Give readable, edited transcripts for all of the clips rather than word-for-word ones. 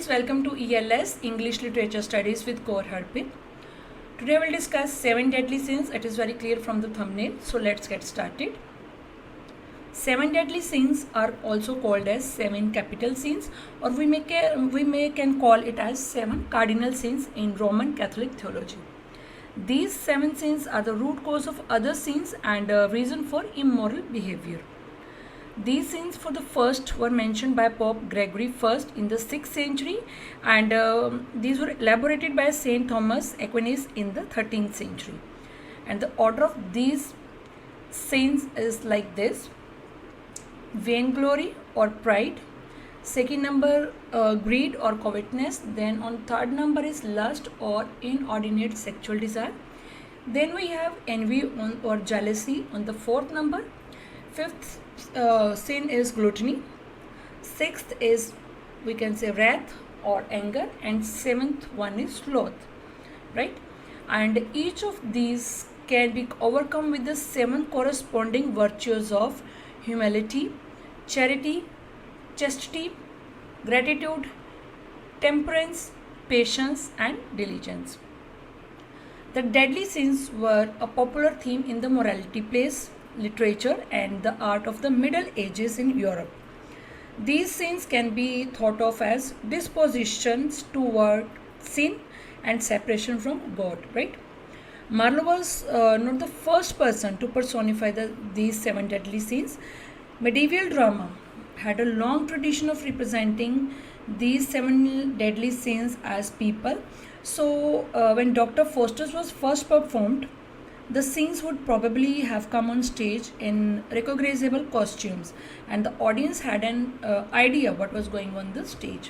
friends, welcome to ELS English Literature Studies with Kaur Harpit. Today we'll discuss 7 deadly sins. It is very clear from the thumbnail, so let's get started. 7 deadly sins are also called as 7 capital sins, or we can call it as 7 cardinal sins in Roman Catholic theology. These 7 sins are the root cause of other sins and a reason for immoral behavior. These sins for the first were mentioned by Pope Gregory I in the 6th century, and these were elaborated by Saint Thomas Aquinas in the 13th century. And the order of these sins is like this: vainglory or pride, second number greed or covetousness, then on third number is lust or inordinate sexual desire, then we have envy or jealousy on the fourth number, fifth sin is gluttony, sixth is, we can say, wrath or anger, and seventh one is sloth, right? And each of these can be overcome with the 7 corresponding virtues of humility, charity, chastity, gratitude, temperance, patience, and diligence. The deadly sins were a popular theme in the morality plays, literature, and the art of the Middle Ages in Europe. These sins can be thought of as dispositions toward sin and separation from God, right? Marlowe was not the first person to personify these 7 deadly sins. Medieval drama had a long tradition of representing these 7 deadly sins as people. So when Dr. Faustus was first performed, the scenes would probably have come on stage in recognizable costumes, and the audience had an idea what was going on the stage.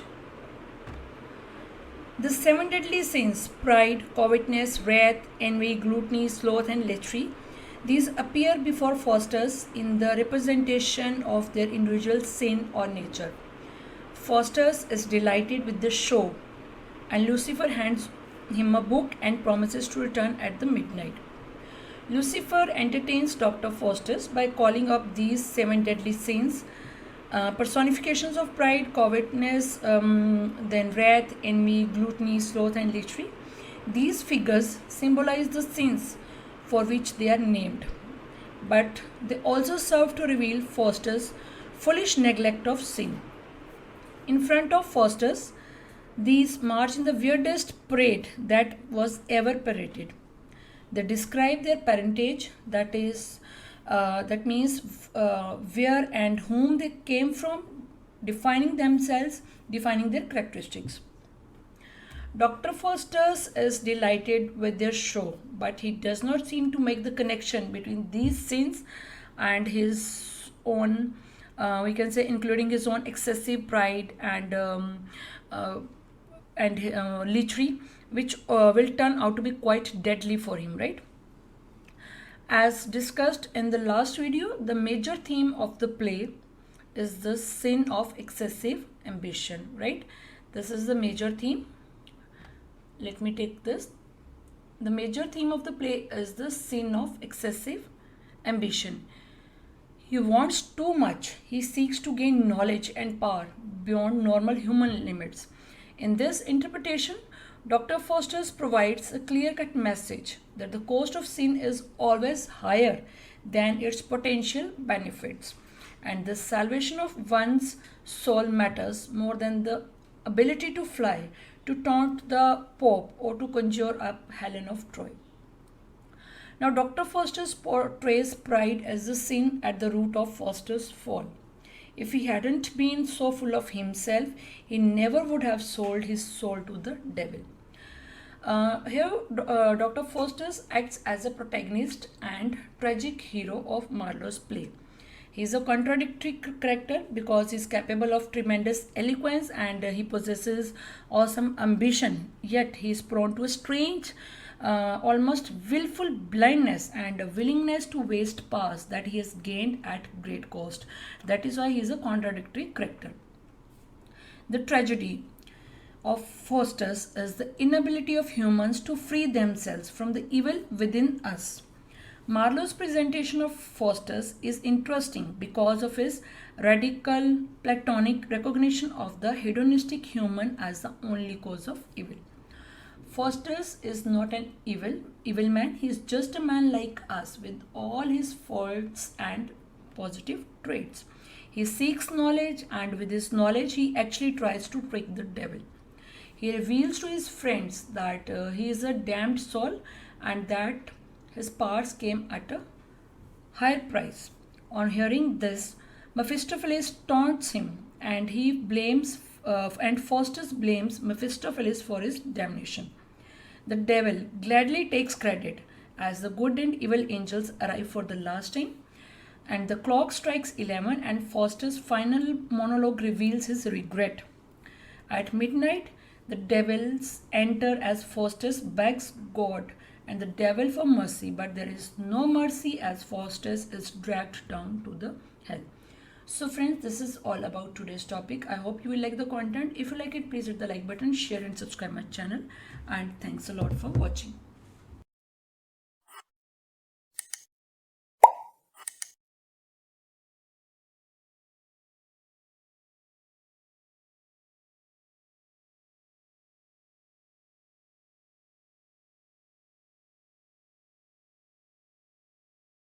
The 7 deadly sins, pride, covetousness, wrath, envy, gluttony, sloth, and lechery, these appear before Faustus in the representation of their individual sin or nature. Faustus is delighted with the show, and Lucifer hands him a book and promises to return at the midnight. Lucifer entertains Dr. Faustus by calling up these 7 deadly sins, personifications of pride, covetousness, then wrath, envy, gluttony, sloth, and lechery. These figures symbolize the sins for which they are named, but they also serve to reveal Faustus' foolish neglect of sin. In front of Faustus, these march in the weirdest parade that was ever paraded. They describe their parentage, that means where and whom they came from, defining themselves, defining their characteristics. Dr. Faustus is delighted with their show, but he does not seem to make the connection between these sins and his own, we can say, including his own excessive pride and lechery, which will turn out to be quite deadly for him, right? As discussed in the last video, the major theme of the play is the sin of excessive ambition, right? This is the major theme. Let me take this. The major theme of the play is the sin of excessive ambition. He wants too much. He seeks to gain knowledge and power beyond normal human limits. In this interpretation, Dr. Faustus provides a clear-cut message that the cost of sin is always higher than its potential benefits, and the salvation of one's soul matters more than the ability to fly, to taunt the Pope, or to conjure up Helen of Troy. Now, Dr. Faustus portrays pride as the sin at the root of Faustus' fall. If he hadn't been so full of himself, he never would have sold his soul to the devil. Here, Dr. Faustus acts as a protagonist and tragic hero of Marlowe's play. He is a contradictory character because he is capable of tremendous eloquence and he possesses awesome ambition, yet he is prone to a strange, almost willful blindness and a willingness to waste powers that he has gained at great cost. That is why he is a contradictory character. The tragedy of Faustus is the inability of humans to free themselves from the evil within us. Marlowe's presentation of Faustus is interesting because of his radical Platonic recognition of the hedonistic human as the only cause of evil. Faustus is not an evil man. He is just a man like us with all his faults and positive traits. He seeks knowledge, and with his knowledge he actually tries to trick the devil. He reveals to his friends that he is a damned soul and that his powers came at a higher price. On hearing this, Mephistopheles taunts him, and Faustus blames Mephistopheles for his damnation. The devil gladly takes credit as the good and evil angels arrive for the last time, and the clock strikes 11, and Faustus' final monologue reveals his regret. At midnight, the devils enter as Faustus begs God and the devil for mercy, but there is no mercy as Faustus is dragged down to the hell. So friends, this is all about today's topic. I hope you will like the content. If you like it, please hit the like button, share and subscribe my channel. And thanks a lot for watching.